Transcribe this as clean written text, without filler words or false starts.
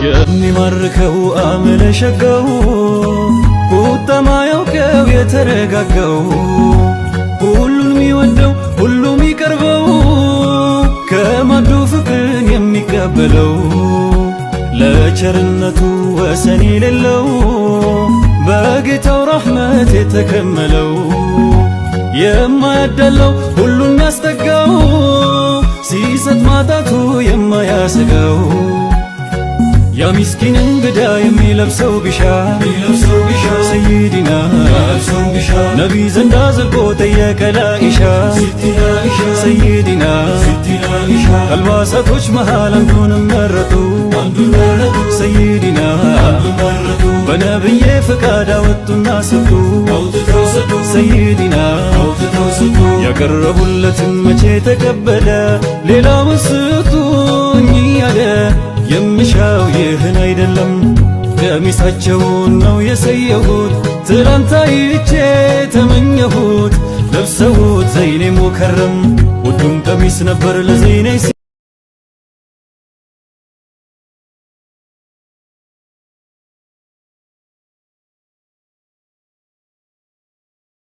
የሚማርከው አመለሸገው ቁጣ ማያውቀው የተረጋጋው ሁሉን የሚወደው ሁሉም የሚቀርበው ከማዱ ፍቅርን የሚቀበለው ለቸርነቱ ወሰን የሌለው በጌታው ረሕመት የተከመለው የማያዳለው ሁሉን ያስጠጋው ሲሰጥ ማጣቱ የማያሰጋው ያ ምስኪን እንግዳ የሚለብሰው ቢሻ ሰይዲና ነቢ ዘንዳ ዘልቆ ጠየቀ ለኢሻ ሰይዲና አልባሳቶች መሃል አንዱን መረጡ ሰይዲና በነብዬ ፈቃድ አወጡና ሰጡ ሰይዲና ያቀረቡለትን መቼ ተቀበለ ሌላ መስጡኝ ያለ የምሻው ይህን አይደለም ቀሚሳቸውን ነው የሰየሁት ትላንት አይቼ ተመኘሁት ለብሰውት ዘይኔ ሙከረም ውዱን ቀሚስ ነበር ለዘይኔ